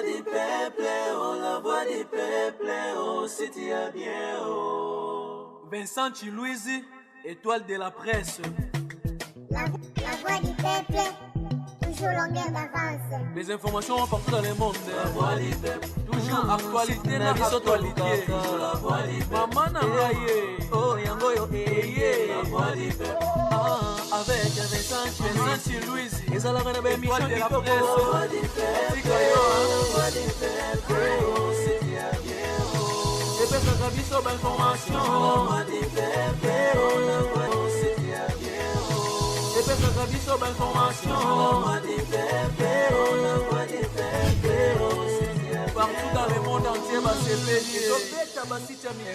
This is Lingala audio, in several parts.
du peuple, oh, la voix du peuple, oh, si tu as bien, oh. Vincent Chilouise, étoile de la presse. La voix du peuple, toujours longueur d'avance. Les informations partout dans le monde. La voix du peuple, toujours actualité na actualité. La voix du peuple, maman na ngaye, oh yango yo eye. La voix du peuple, avec Vincent Chilouise, ils allaient faire des émissions de la presse. la voix du peuple, la voix du peuple, oh, si tu as bien, oh. Et puis ça vie sur information. La voix du peuple, oh, la voix, oh, si tu as bien, oh. Et puis ça vie sur information. La voix du peuple, oh, la voix du peuple, oh, si tu as bien, partout dans le monde entier, bah c'est pété.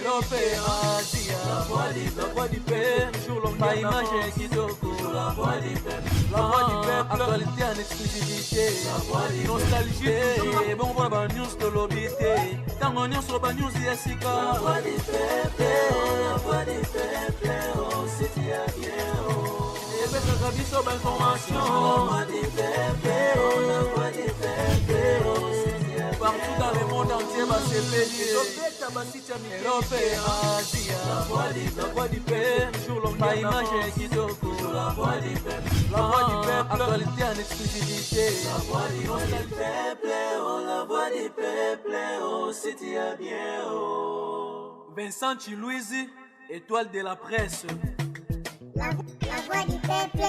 Europe et Asie, la voix du peuple, toujours longueur image kitoko. la voix du peuple, La voix du peuple, actualité en exclusivité. Nostalgie, bon voilà, news de l'obité. Tant on news sur news Jessica. la voix du peuple, oh, la voix du peuple, oh, si tu as bien, oh. Et bien ça vie sur information. La voix du peuple, oh, la voix du peuple, oh, si tu as bien, partout dans le monde entier, bah c'est pété. Europe et Asie, la voix du peuple, toujours longueur image kitoko. la voix du peuple, La voix du peuple, actualité en exclusivité. la voix du peuple, oh, la voix du peuple, oh, si tu as bien, oh. Vincent Chilouise, étoile de la presse. La voix du peuple,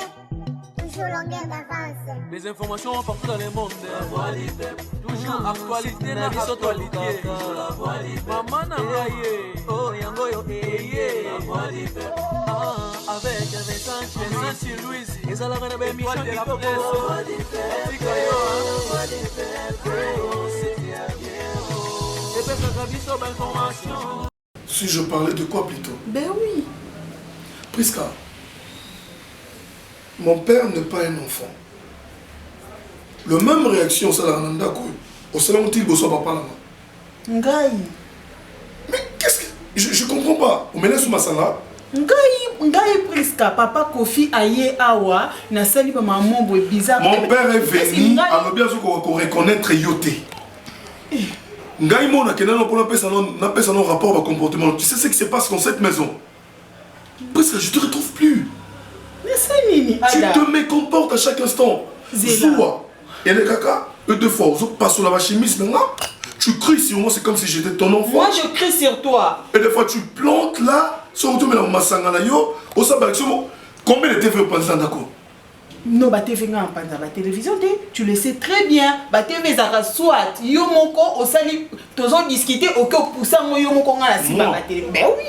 toujours longueur d'avance. Les informations partout dans le monde. La voix du peuple, toujours actualité na actualité. la voix du peuple, maman na ngaye, oh yango yo eye. la voix du peuple, avec Vincent Chilouise, ils allaient faire des émissions de la presse. la voix du peuple, la voix du peuple, oh, si tu as bien, oh. Et puis ça vie sur information. Si je parlais de quoi plutôt? Ben oui. Priska, mon père n'est pas un enfant. Le même réaction au salon au salon où il bosse papa là. Ngai. Mais qu'est-ce que... Je comprends pas. Vous menez sous ma sala? Ngai Priska, papa Kofi aye awa, na sali ba maman boy bizarre. Mon père est venu à bien qu'on reconnaître Yoté. Ngai mon a kenan pour n'appeler ça non rapport au comportement. Tu sais ce qui se passe dans cette maison? Priska, je te retrouve plus. Mais c'est nini. Tu te mécomportes à chaque instant. Zoua. Et les caca, deux fois, on passe sur la chimiste maintenant. Tu cries sur moi, c'est comme si j'étais ton enfant. Moi je crie sur toi. Et des fois tu plantes là, sur le ma masanga na yo, au sabaction. Combien de TV au Panzan d'accord? Non, bah TV nga panda ba télévision tu le sais très bien. Ba TV zara soit yo moko au sali tozo discuter au que poussa mo yo moko nga la siba ba télé. Ben oui.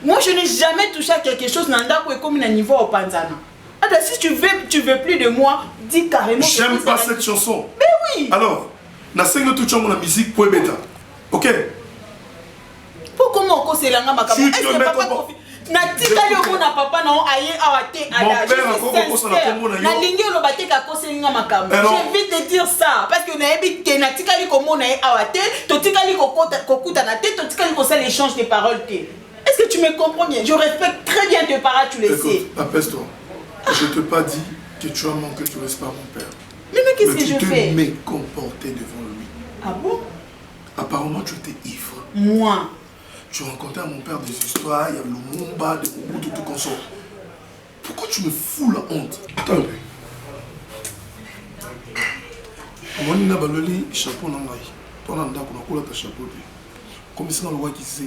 Moi je n'ai jamais touché à quelque chose nanda ko comme na niveau au Panzana. Ah ben si tu veux plus de moi, dis carrément. J'aime pas cette chanson. Ben oui. Alors, na sengo tout chango la musique pour bêta. OK? Pourquoi on cause langa makabo? Tu te mets comme na tikali omona papa na aye awate ala mon père encore kosa na kombo na yo. Na lingi lo bateka koselinga makambo. J'évite de dire ça parce que na yebi ke na tikali komona aye awate, to tikali kokuta na tête, to tikali kosa l'échange de paroles te. Est-ce que tu me comprends bien? Je respecte très bien tes paroles, tu le sais. Apaise-toi. Je te pas dit que tu as manqué de respect à mon père. Mais qu'est-ce que je fais? Tu te mécomportais devant lui. Ah bon? Apparemment tu étais ivre. Moi. Tu racontais à mon père des histoires, il y a le Mumba, de Mobutu, tout comme ça. Pourquoi tu me fous la honte? Attends un peu. Moi, je n'ai pas chapeau dans l'aïe. Toi, tu as ta chapeau. Comme si on le voit qui s'est.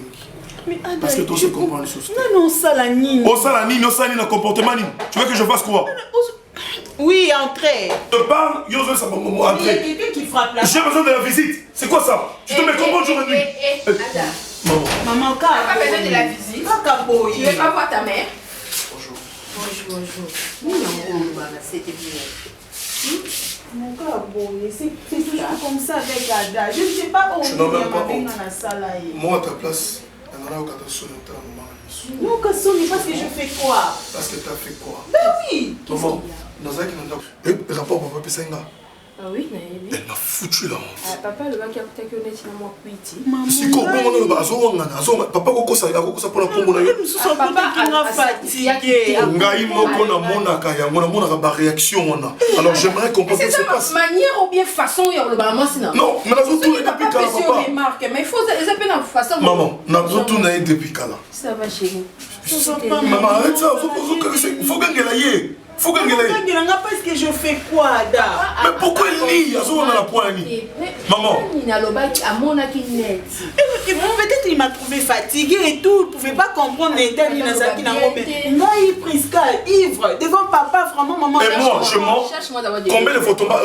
Parce que toi, tu comprends les choses. Non, ça la nini. Oh, ça la nini, non, ça la nini, comportement nini. Tu veux que je fasse quoi? Oui, entrez. Je te parle, il y a ça, maman, entrez. Il y a quelqu'un qui frappe là. J'ai besoin de la visite. C'est quoi ça? Tu te mets comment jour et nuit? Maman, tu n'as pas besoin de la visite. Tu ne veux pas voir ta mère? Bonjour. C'était bien. Mon gars, c'est toujours comme ça avec Ada. Je ne sais pas où tu n'as même pas honte. Moi, à ta place, je n'ai pas sonné au temps. Non, Kassoni, parce que je fais quoi? Parce que tu as fait quoi? Ben oui. Maman, dans un qui n'a pas de rapport, papa Pessenga. Ah oui, naïbi. Elle m'a foutu la honte. Ah, papa, le bac a coûté que net, il a moins cuiti. Si bon, on a besoin, papa, pourquoi ça pour la pompe? Papa, qui m'a fatigué. Ngai moko na monaka ya mona ba réaction on a. Alors j'aimerais comprendre ce qui se passe. Manière ou bien façon il y a le maman sinon. Non, mais na tout depuis kala papa. Mais il faut les appeler en façon. Maman, na tout depuis kala. Ça va chérie. Maman, arrête ça, faut gagner la yé. Faut gagner la yé. Parce que je fais quoi, Ada? Mais pourquoi elle lit? Azo on a la poigne. Maman. Il a le bac à mon net. Peut-être il m'a trouvé fatigué et tout. Il ne pouvait pas comprendre l'intérêt de Nazaki Nangombe. Moi, il Prisca, ivre, devant papa, vraiment, maman. Et moi, je mens. Combien de photos Va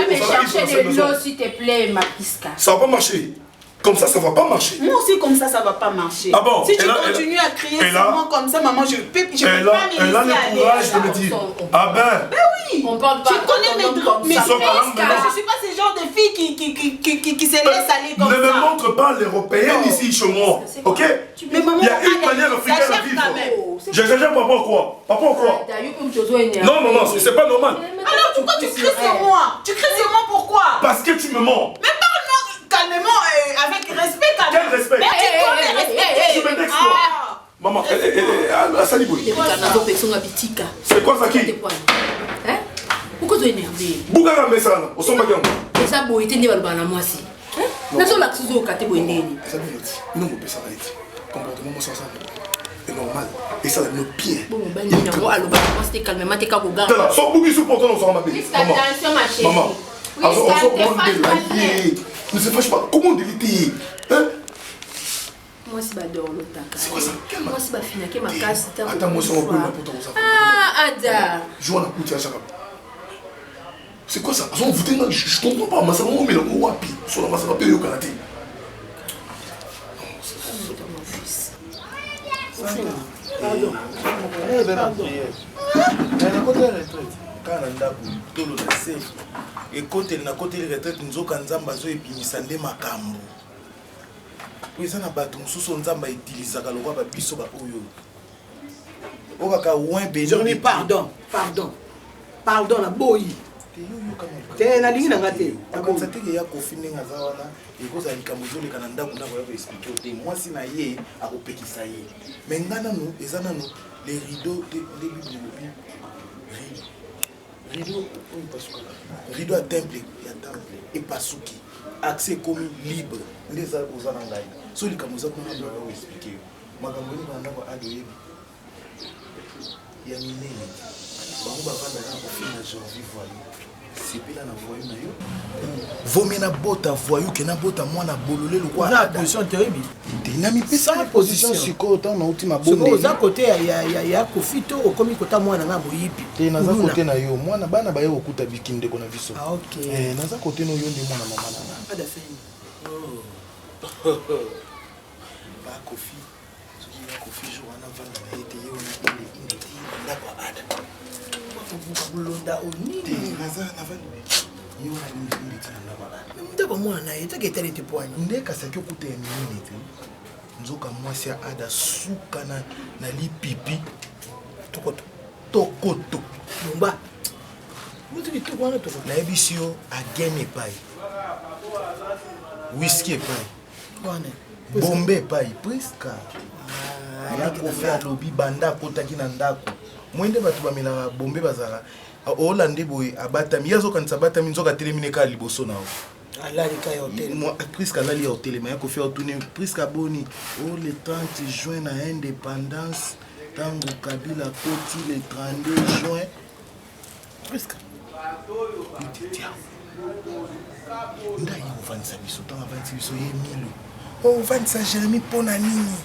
me chercher de l'eau, s'il te plaît, ma Prisca. Ça va pas marcher. Comme ça va pas marcher. Moi aussi, comme ça va pas marcher. Ah bon? Si tu continues à crier seulement comme ça, maman, je peux pas elle a le courage de me dire. Ah ben. Ben oui. On parle pas. Tu connais mes droits. Mais je suis pas ce genre de fille qui se laisse aller comme ça. Ne me montre pas l'européenne ici chez moi. Ok? Mais maman, il y a une manière africaine à vivre. J'exagère pas pourquoi? Pas pourquoi? Non, non, non, c'est pas normal. Alors pourquoi tu cries sur moi? Tu cries sur moi pourquoi? Parce que tu me mens. Mais parle-moi calmement, avec respect quand même. Quel respect? Je me n'exploite. Maman, Saliboui. C'est quoi ça qui? Hein? Pourquoi tu es énervé? Bougara Messana, au son bagam. Et ça, bon, il était né à moi aussi. N'a pas l'accès au caté bonné. Ça veut dire, non, on peut ça arrêter. Comportement, moi, ça c'est normal. Et ça, nos pieds. Bon, ben, il y a un moi, c'était calmement, t'es qu'à vous garder. Sans bouger sous portant, on s'en va bien. Attention, ma chérie. Maman, alors on s'en prend de l'aïe. Ne se fâche pas. Comment déliter? Hein? Moi, c'est bador l'autre. C'est quoi ça? Moi, c'est pas fini, ma casse. Attends, moi, ça va pas pour toi. Ah, Ada. Joue à la couture à chaque fois. C'est quoi ça? Je comprends pas. Massa Momo, mais le mot wapi. Sur la massa papier au Canada. Pardon. Quand on a tout le reste, et côté na côté les retraites nous autres nzamba zo epinisa nde makambo. Puis ça na bato mususu nzamba utiliser ka lokwa ba biso ba oyo. Okaka ouin be. Jérémy, pardon la boy. T'es na lingi na ngate. Akonza te ya kofine ngaza wana ikoza likambo zo leka na ndako na ko expliquer te moi si na ye akopekisa ye. Mais ngana no ezana no les rideaux de bibliothèque. Rideau à temple, et pasuki. Accès commis libre. Les arbres aux alangaïs. Sur les camouflages, on va expliquer. Ma campagne va avoir à deux. Il y a une année. On va faire un janvier voyou. C'est pas la voyou. Vomi na bota voyou, que na bota moi na bololé le quoi. La position terrible. T'as mis ça la position sur côté on a ultima bonne. Aux à côté il y a Kofito au comme côté moi na boyipi. T'es na côté na yo moi na bana ba yo okuta bikinde kona viso. Ah OK. Na za côté no yo ndi moi na mama na. Pas d'affaire. Ba Kofi. Ce qui est Kofi jour en avant na été yo na indi na ba ada. Bulonda oni. Na za na van. Yo na indi na ba ada. Ndako moi na yeta ke tele te point. Ndeka saki okuta ya nini te. Nzoka mwasi ada suka na lipipi. Tokoto. Bomba. Mutu ni to wana tokoto. Na ebisio again epai. Whisky epai. Wana. Bombe epai presque. Ya kofa lobi banda kotaki na ndako. Mwende batu bamela bombe bazara. Olande boy abatami yazo kanisa batami nzoka telemine ka liboso nao. Alali ka hotel. Moi presque alali hotel mais ko faire tourner presque aboni le 30 juin na indépendance tango Kabila koti le 32 juin presque. Ndai uvanisa biso tanga vanisa biso ye milo. O vanisa Jérémy pona nini?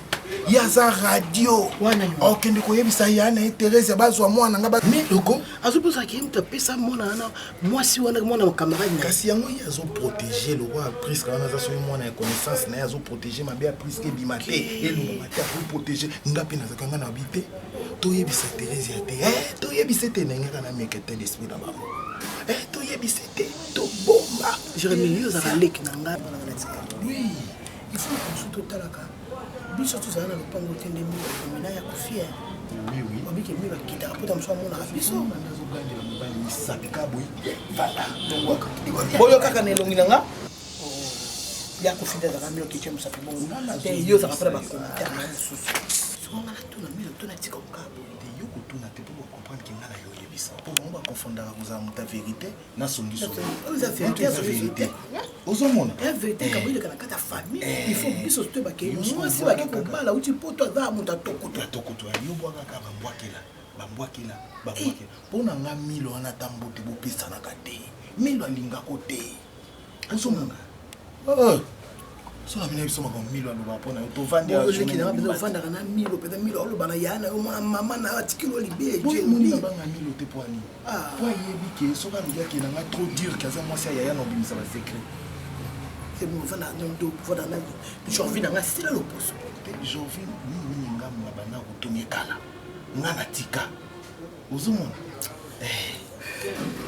Yaza radio wana okende koyebisa yana Thérèse bazwa mwana ngaba mais loko azoposa ki mta pesa mwana na mwasi wana mwana wa camarade na kasi yango yazo protéger le roi presque wana za so mwana ya connaissance na yazo protéger mabe ya presque bimate elo mata pour protéger ngapi na zakanga na bité toyebisa Thérèse ya te toyebisa te na ngaka na mekete d'esprit na bamo toyebisa te to bomba Jérémy yo za lek na ngaba na oui il faut que tout talaka biso tozala na lopango te nde milo komina ya kofia obike milo akitaka pota mosu amonaka biso boyo kaka na elongi na nga ya kofida ezaka milo kitie mosapi bongo te yo ozaka mpona bakommentaire na mosusu songa na tuna milo tona tika okabo yo kotuna te mpo bacomprendre ke nga na yo oyebisa mpo bango bacofondaka kozala moto ya vérité na songiso vérité ozomona ya vérité kabo ileka na kati ya famille il faut biso toyebake mwasi bake kobala uti poto aza moto atokoto yo bwakaka bambwakela mpo na nga milo wana ata mbote bopesanaka te milo alingako te ozomona sola mina biso makambo milo aloba mpona yo tovandaka na milo mpenza milo aloba na ya na yo mwana mama na atikilo libeemoni banga milo te po ani po ayebi ke soki alobi akelanga trop dur ke aza mwasi ayaya na obimisa basekret jorvi nanga sila loposo jorvi nini nga na banda kotongi ekala nga na tika ozomona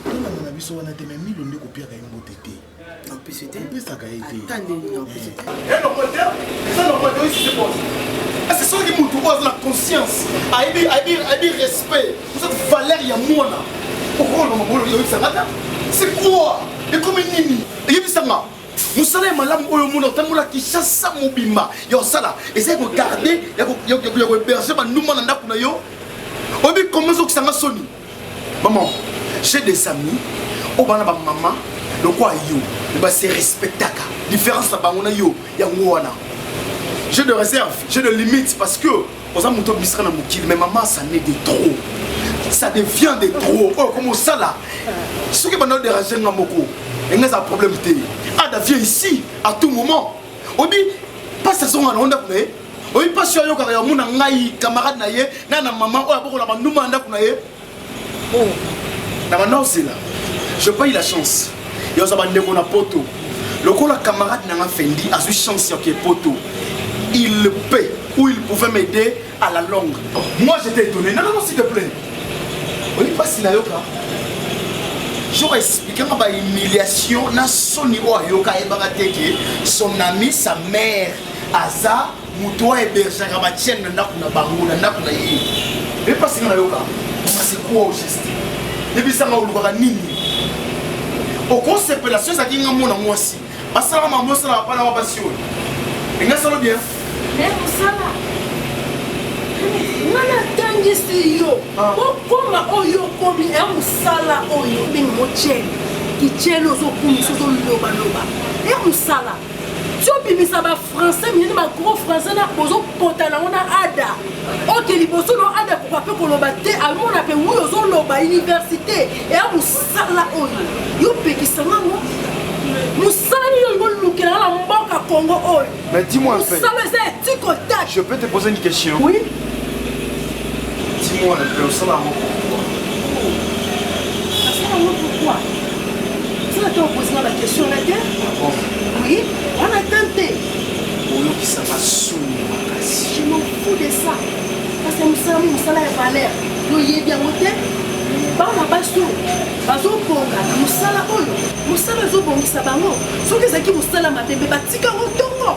tolanda na biso wana te me milo nde kopiaka ye mbote te opesaka ye te c'est ça qui moto oyo aza na conscience ayebi respect ozati valeur ya mwana okolona mabolo oyebisanga ta c'est quoi ekomi nini eyebisanga mosala ya malamu oyo mona otambola kishasa mobimba ya osala ezali kogarde ya kohéberge banduma na ndako na yo oyebi combien ozokisanga soni maman j'ai des amis oyo bana bamama lokwa yo base respectaka différence na bango na yo yango wana j'ai de réserve j'ai de limite parce que oza moto obisaka na mokili mais maman ça n'est de trop ça devient de trop oyo comme osala soki banda odéranger nga moko enga eza problème te ada vient ici à tout moment obi pas saison wana onda kuna ye obi pas sur yo kaka ya mona ngai camarade na ye na maman oyo abokola banduma na ndako na ye na banda osela je pas eu la chance yo za bandeko na poto lokola camarade na nga fendi a eu chance ya ke poto il peut ou il pouvait m'aider à la longue moi j'étais étonné non s'il te plaît on est pas si la yoka j'aurais expliqué ma humiliation na soni o yoka e bagateke son ami sa mère aza muto héberger ka ba tienne na kuna bango na kuna yi et pas si na yoka c'est quoi au geste et puis ça m'a oluka nini au conception ça qui nga mona mwasi basala mambo sala pa na basio inga sala bien mais musala ngana tangisi yo okoma oyo kobi e musala oyo bing mocheli kichelo zo kumisa zo loba e musala tu bimisa ba français mais ba gros français na bozo potana ona ada ok liboso no ada ko pape ko loba te amona pe wuyo zo loba université e musala oyo yo pekisanga mo musala yo ngolukela la mboka Congo oyo. Mais dis-moi un fait. Je peux te poser une question? Oui. Dis-moi un peu, ça là pourquoi? Ça t'a posé la question la terre? Oui, on a tenté. Je m'en fous de ça. Parce que nous sommes est valeur. Nous y est bien monté. Bana baso. Baso ponga. Nous sommes oyo. Nous sommes zo bongi sabango. So que zaki musala matembe batika otongo.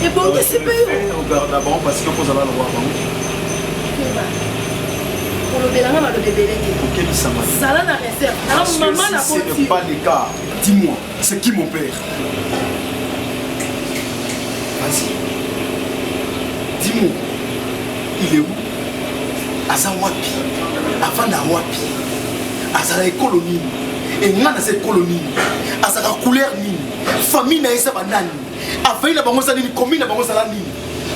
Et bongi c'est payé. Regarde d'abord parce que vous allez le voir. Pour le bélanga ma le bébé. OK, ça va. Ça là la réserve. Maman la bonne. Ce n'est pas le cas. Dis-moi, c'est qui mon père? Vas-y. Dis-moi, il est où? Asa wapi? Avant na wapi? Asa la colonie. Et nga na cette colonie. Asa la couleur nini? Famille na esa banani. Afin na bango nini? Commune na bango nini?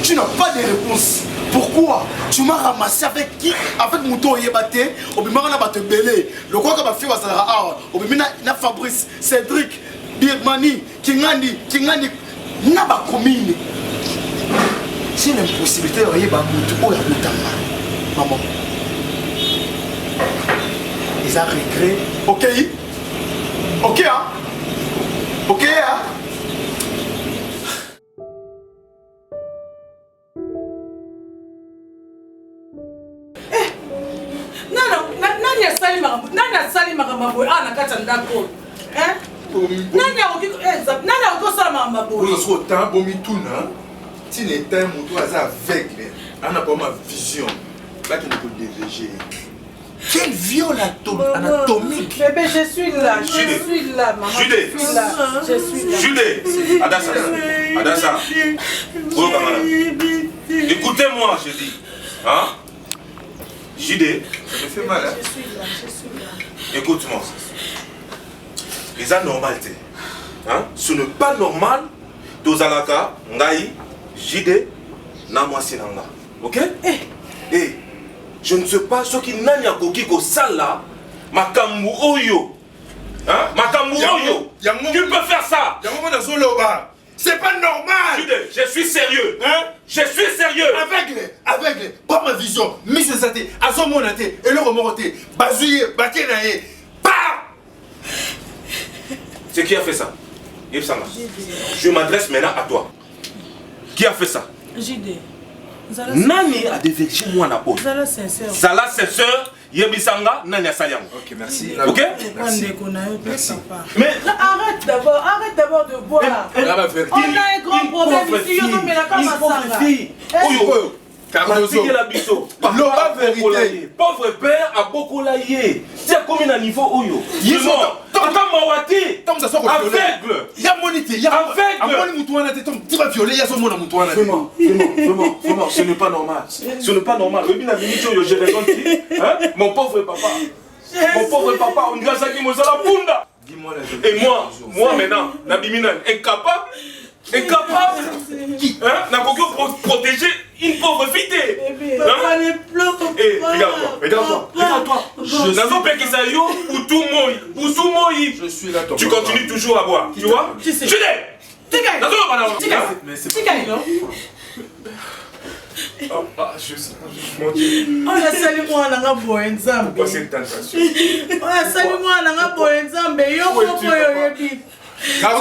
Tu n'as pas de réponse. Pourquoi? Tu m'as ramassé avec qui? Avec Mouto Yebate, Obimara na bate belé. Le quoi que ma fille va s'en avoir. Obimina na Fabrice, Cédric, Birmani, Kingandi, na ba commune. C'est l'impossibilité de Yeba Mouto ou Yabutama. Maman. Ils ont regret. Ok? Ok, hein? Ok, hein? Nani asali makambo ana kata ndako nani akosala makambo bomituna Tu n'es un moto aveugle. On n'a pas ma vision. Là, tu ne peux dévéger. Quel viol anatomique. Bébé, je suis là, je suis là, maman. Judée. Je suis là, je suis là. Judée. Adassa. Oh, Kamala. Écoutez-moi, je dis. Hein? Judée. Ça me fait mal, hein? Je suis là. Écoute-moi. C'est anormal. Hein? Ce n'est pas normal. Tozalaka, Ngai, Jide, Namwasi Nanga. Ok? Et je ne sais pas ce qui n'a pas koki ko sala, Makambu Oyo. Hein? Makambu Oyo. Tu peux faire ça. C'est pas normal. Jide, je suis sérieux. Hein? Je suis sérieux. Aveugle. Pas ma vision. Miss Sate, Azomonate, et le remonté. Bazouye, Bakenae. Pas. C'est qui a fait ça? Yepsanga. Je m'adresse maintenant à toi. Qui a fait ça? Jide. Nani a dévêché moi na peau. Zala sincère. Zala sincère. Yebisanga, Nani a Sayang. Ok, merci. Ok? Merci. Mais Arrête d'abord de boire. On a un grand problème ici. Une pauvre fille. Oyo. Cardozo. Loba vérité. Pauvre père a beaucoup laillé. C'est comme un niveau Oyo. Attends, Mawati. Aveugle. Y'a monité. Tu vas violer. Y'a son mot dans mon toit. Vraiment, ce n'est pas normal. Ce n'est pas normal. J'ai raison de dire. Mon pauvre papa. On dirait ça qui me la punda. Dis-moi la vérité. Et moi maintenant, Nabimina, incapable. Qui? N'a pas protéger une pauvre fille. Papa ne pleure pas. Eh, regarde-toi. Je suis là, ton Tu papa. continues toujours à boire. Tu vois? Tu sais. Je sais. Mon Dieu. On a sali mwana nga boye nzambe. Pourquoi cette tentation? On a sali mwana nga boye nzambe. Yo moko yo yebi. C'est toi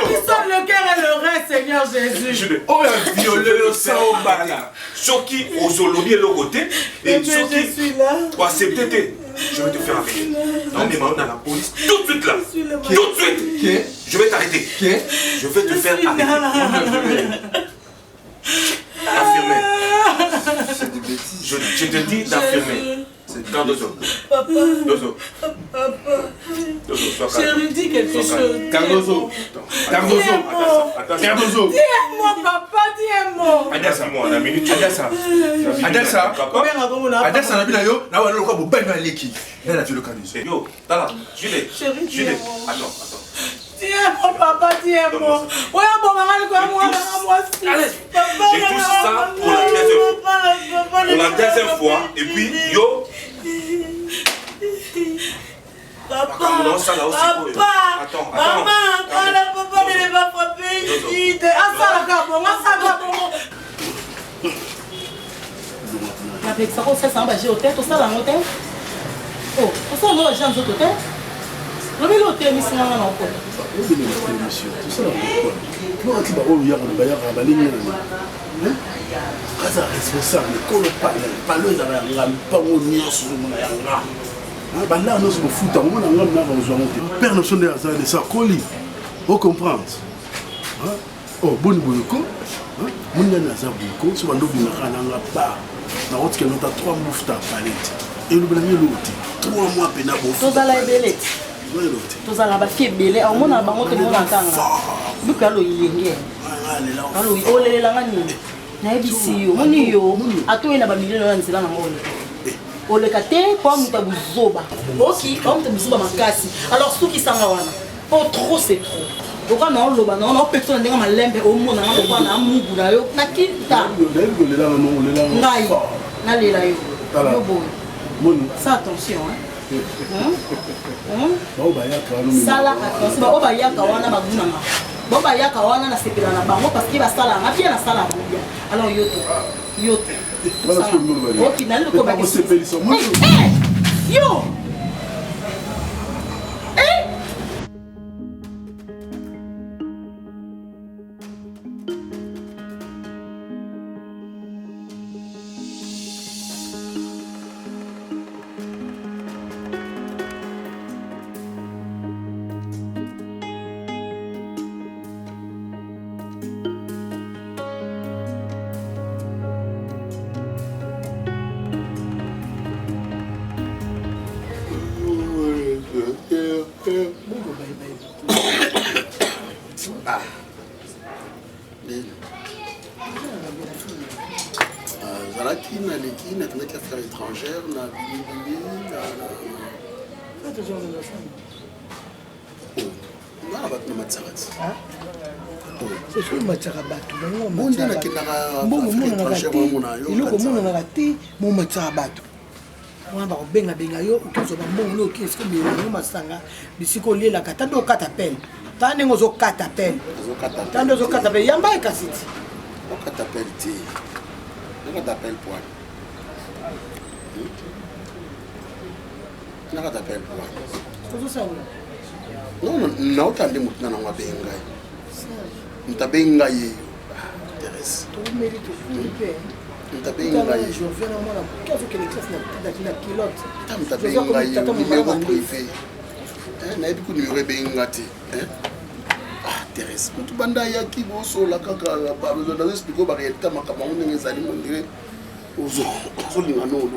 qui sonne le cœur et le reste, Seigneur Jésus. Oh, il a violé le sang au bala. Choki aux Zolobi et le côté. Et Je Choki suis là. pour accepter. Je vais te faire arrêter. On demande à la police tout de suite là. Tout de suite. Je vais t'arrêter. Je vais te faire arrêter. Affirmer. C'est des bêtises. Je te dis d'affirmer. Cardozo. Dozo. Sois calme. Chérie, dis quelque chose. Cardozo. Attention. Dis un mot, papa, dis un mot. Adassa-moi, la minute. Adassa, Nabila, yo, là, on a le droit de baigner à l'équipe. Là, on a vu le cas de Yo, Tala, Julie. Chérie, dis un mot. Attends. Dis un mot, papa, dis un mot. Ouais, bon, maman, moi aussi. Allez, j'ai tout ça pour la deuxième fois. Pour la deuxième fois, et puis, yo. Papa, Non, ça là aussi. Attends. maman, papa ne va pas frapper ici. Ah, ça là, bon. Avec ça, on sait ça, j'ai au tête, tout ça là, au tête. Oh, tout ça, on a gens au tête. Le vélo, t'es mis sur la main encore. aza responsable kolo palo ezala yanga mpango nyonso ozomona yanga bandaka nyonso kofuta omona nga mnaka ozwango te père noso nde aza de sa koli ocomprendre boni boyoko moni nani aza boyoko so bando obimaka nanga ba nakotikela nota 3 mois futa palete elobelangi eloko te 3 mois pena tozala ebele te tozala bafie ebele omona bango te mona ntanga buku aloyilenge olelelanga nini nayebisi yo moni yo atoyi na bamilio na nzela nango oleka te kwa moto buzoba oki kwa moto buzoba makasi alors sukisanga wana po trop c'est trop oka na oloba na ona opekso na ndenge malembe omona nga lokwa na mugu na yo nakita ngai nalela yo yo boye sa attention sala attention bao bayaka wana bagunanga bao bayaka wana nasepela na bango parce que basalanga pia nasala buya alors yo te oki nalilokobakisi yo Ah. Zalaki naleki nakendaki affaire étrangère na bilibili nga na bato na matisaka ti soki omataka bato bonde nakendaka affaire étrangère omona yo eloko omonanaka te momataka bato wana bakobengabenga yo okozwa bambongo nde oki esiko melango masanga bisika olielaka ta nde okata pele ta ndenge ozokata pele ta nde ozokata pele yamba ekasi ti okata pele te nakata pele poil nakata pele poil ozosala non naotande motu na nango abengi ngai moto abengi ngai yeyo Thérèse tokomeli tokuli mpe moto abengi ngai je reviens na mwana moke azokende classe na kilote ta moto abengi ngai yeyo numéro privé nayebi ku numéro ebengi nga te Thérèse motu banda ayaki bosola kaka nazoexplike oyo baréalité makambo yango ndenge ezali mondire ozolinga nolo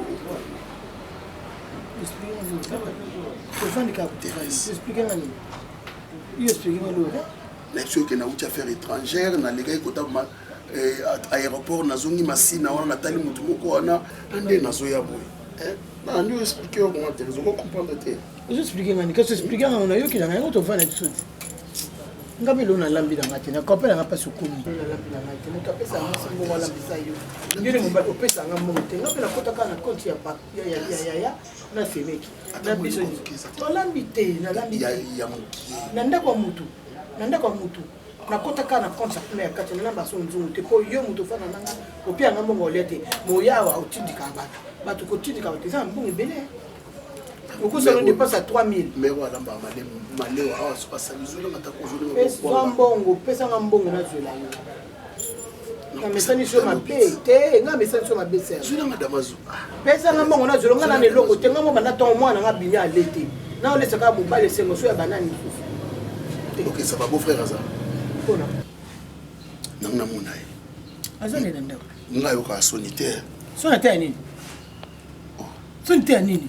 nayebi soki nauti affaire étrangère nalekaki kota aéroport nazongi masina wana natali motu moko wana nde nazoya boye nandi oexplike yo koma Thérèse okocomprendre te ozoexplike ngani kasi oexplike ngana nayokelanga yango tovanda biso te nga melo nalambi nanga te nakopelanga mpasi okomi nalambi nanga te moto apesanga mosango alambisa yo ndenge mobali opesanga mbongo te nga mpe nakotaka na compte ya yaya na femeki na biso tolambi te nalambi na ndako ya mutu nakotaka na compte ya kuna ya kati nalamba so nzungu te mpo yo moto ofana nanga opianga mbongo olia te moyawa otindika bato kotindika bato eza mbongo ebele okosala dépense à 3000 mero alamba maleo awa asalizolanga pesa mbongo pesanga mbongo nazwela yo namesani so mabe te nga mesani so mabe zwelanga damazo pesanga mbongo nazwela nga nana eloko te nga mo banda ntongo mwana nga bimi ale te na olesaka mobali esengo so ya banani lisusu ok ça va beau frère aza mpona nango namona ye aza nena ndako nga yokaa soni te soni te ya nini soni te ya nini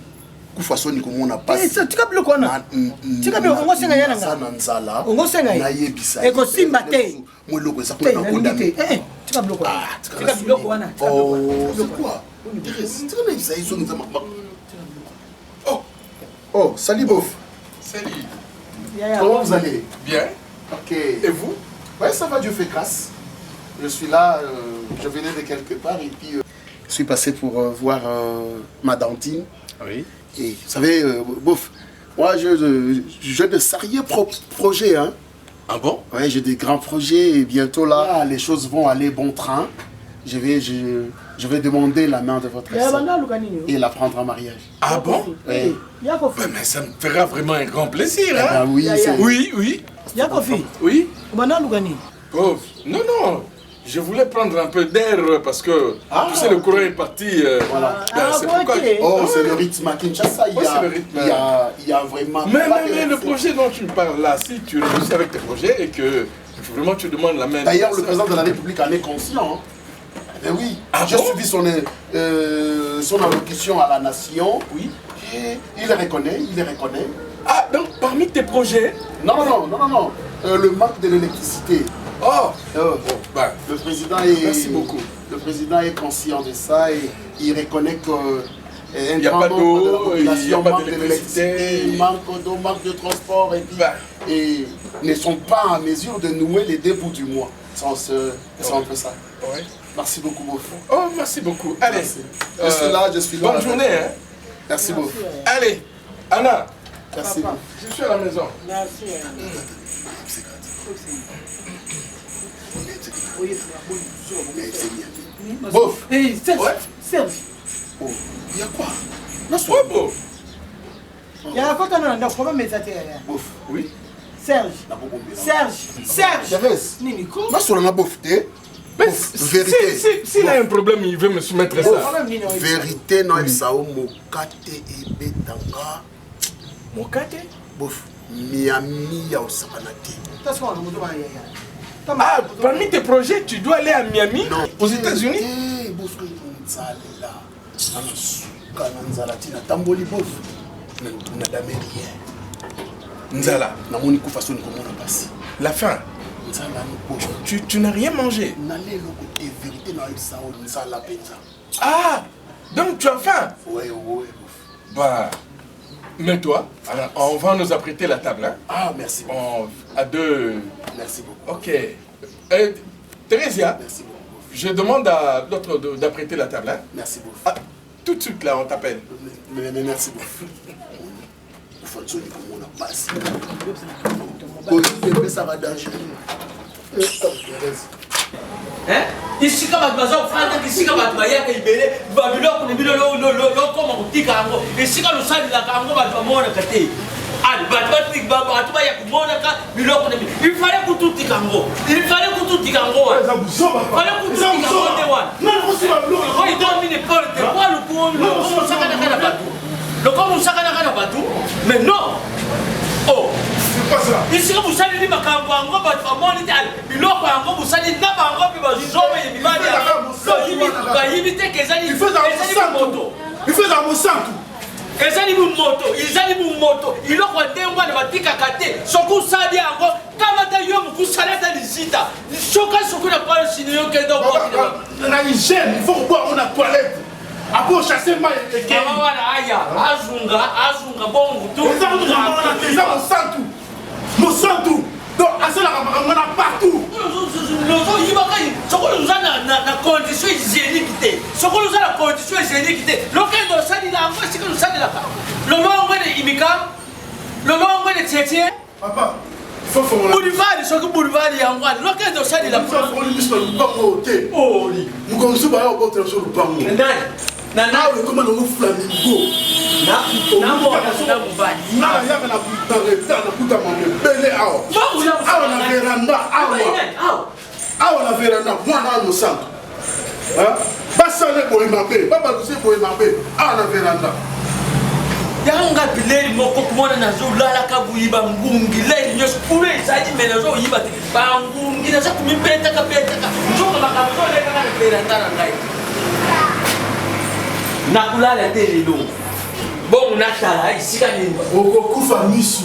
kufa soni komona pasi tika biloko wana tika biloko ongosenga ye nanga na nzala ongosenga ye nayebisa ekosimba te moloko eza kuna nakodame tika biloko wana tika biloko wana c'est quoi tika nayebisa ye soni eza oh salut bof Salut. comment vous allez Bien. ok Et vous? Ouais, ça va, Dieu fait grâce. Je suis là, je venais de quelque part et puis je suis passé pour voir ma dentine. Oui. Et vous savez, bof, moi j'ai de sérieux projets. Hein. Ah bon? Ouais, j'ai des grands projets et bientôt là, les choses vont aller bon train. Je vais demander la main de votre sœur et la prendre en mariage. Ah bon? Oui. Mais ça me fera vraiment un grand plaisir. Hein? Ah oui, oui, oui. Yakofi. Oui. Lugani. Oh, non, non. Je voulais prendre un peu d'air parce que, tu sais, le courant est parti. Voilà. C'est pourquoi... Oh, c'est le rythme à Kinshasa. Il y a vraiment... Mais le projet dont tu me parles là, si tu réussis avec tes projets et que vraiment tu demandes la main... D'ailleurs, le président de la République en est conscient. Hein. Eh oui, j'ai suivi son allocution à la nation. Oui. Et il les reconnaît, Ah, donc parmi tes projets... Non. Le manque de l'électricité. Oh, ben, le président est... Merci beaucoup. Le président est conscient de ça et il reconnaît que... Il n'y a pas d'eau, il n'y a pas d'électricité. Il manque d'eau, manque de transport et ne sont pas en mesure de nouer les deux bouts du mois. C'est un peu ça. Ouais. Merci beaucoup, Bof. Oh, merci beaucoup. Allez. Je suis là. Bonne journée. Hein. Merci, Bof. Allez, Anna. Merci, Bof. Je suis à la maison. Merci. Bof. Serge. Oh, il y a quoi? Ouais, Bof. Il y a quoi dans le problème? Bof. Oui. Serge. Thérèse. Ninico. Ma soeur n'a bof, vérité. S'il a un problème, il veut me soumettre ça. Vérité, non, il sao mokate et betanga. Mokate? Bof, Miami ya osabanati. Ah, parmi tes projets, tu dois aller à Miami, aux États-Unis? Bof, nzala. Anasuka nzala tina tamboli bof. Na damé rien. Nzala. Na moni kufa soni komona pasi. La fin. Tu n'as rien mangé. Ah, donc tu as faim? Oui. Bah, mets-toi. On va nous apprêter la table. Hein? Ah, merci beaucoup. À deux. Merci beaucoup. Ok. Thérésia, merci beaucoup. Je demande à l'autre d'apprêter la table. Hein? Merci beaucoup. Ah, tout de suite là, on t'appelle. Mais merci beaucoup. Isika baza ofanda isika bato bayaka ibele babiloko ne bilolo lo koma kutika yango isika lusali la kango bato bamona kate ali bato batik baba bato baya kumona ka biloko ne il fallait kututika yango il fallait kututika yango fallait kututika yango de wan non il domine porte quoi le coup le sakana kana bato le comme sakana kana bato mais non oh ici vous savez les makambo yango bato bamoni te ali biloko yango busali na bango pe bazome ebibali bayibi te kezali moto il fait la mosantu ezali moto iloko ndengwa ne batikaka te soki osali yango kamata yo mokusalata lisita soki na pale sini yo kende na hygiène il faut boire na toilette après chasser mal et que wana aya azunga bongo tu eza mosantu donc asalaka makambo na partout lozoyibaka sokolo oza na condition hygiénique te sokolo oza na condition hygiénique te lokende osalila yango esika osalelaka lolongwe ne imika lolongwe ne tietie papa boulevard soki boulevard yango ani lokende osalila lupango te mokonzi baya obotela so lupango awe ekoma nango flamingo nayaka nakuta mama ebele awa na veranda awa na veranda mwana wa mosantu basala boye mabe babaluse boye mabe awa na veranda yanga bileli moko kumona nazolalaka boyiba ngungi leli nyonso pule ezali me nazoyiba te bangungi naza kumibetaka nzoka makambo zolekaka na veranda na ngai nakulala te lelo bongo natala esika nini okokufa misu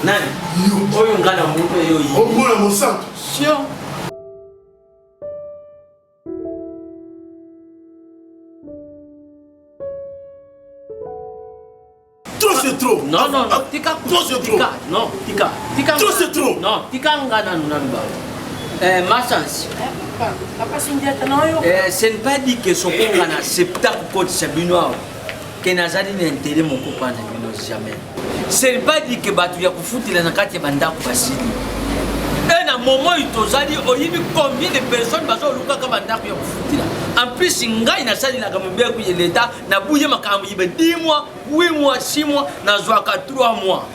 nani oyo nga na moto eyo omona mosantu sio trop c'est trop non tika trop c'est trop non tika trop c'est trop non tika nga nanu ba Massens, ce n'est pas dit que ce qu'on a spectacle côté Sabino, que Nazari n'a intérêt mon copain jamais. Ce n'est pas dit que Batuya Kufuti la Nakati Banda Kubasili. Et à un moment, il t'a dit, combien de personnes basent au Luka Banda Kufuti. En plus, Singa n'a pas dit la Gamubia qui est l'État, n'a bouillé ma camouille 10 mois, 8 mois, 6 mois, n'a joué qu'à 3 mois.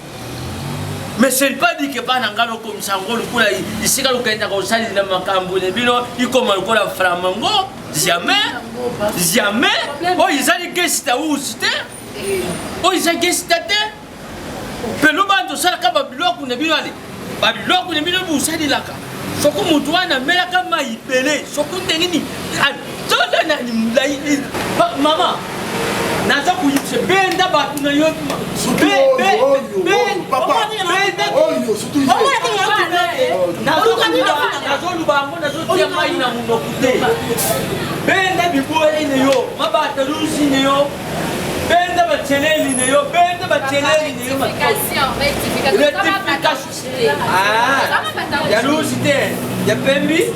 Mais ce n'est pas dit que pas n'angalo comme ça, ici quand on a construit le macambo de bino, il commence à faire flamango, jamais. Oh ils ont dit que c'était où c'était? Oh ils ont dit que c'était. Pelo bando ça la kaba biloko ne bino ali, ba biloko ne bino busali la ka. Soko mutu wana melaka mai pele, soko ndengini. Toda na ni mama. Naza kuyitse benda batu na yo papa oyo surtout nazo lubango nazo tia mai na munoko te benda biboeli ne yo mabata lusi ne yo benda bacheleli ne yo ya lusi te ya pembi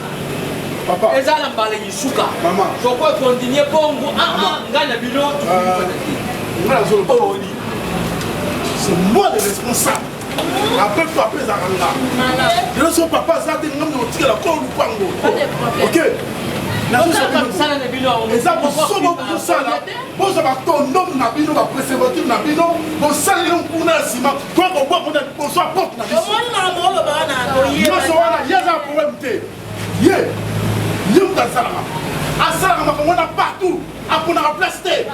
papa ezala mbale yisuka mama soko continue bongo ngana bino c'est moi le responsable après Zaranga je suis papa Zade ngam no tikela ko lupango OK sala na bino eza bosomo bosala bozaba tondom na bino ba préservatif na bino bosala le mpuna sima kwa ko bwa kona boso porte na biso yo so wana yaza problème te ye Yum Salama. Asalama, on a partout. On a remplacé.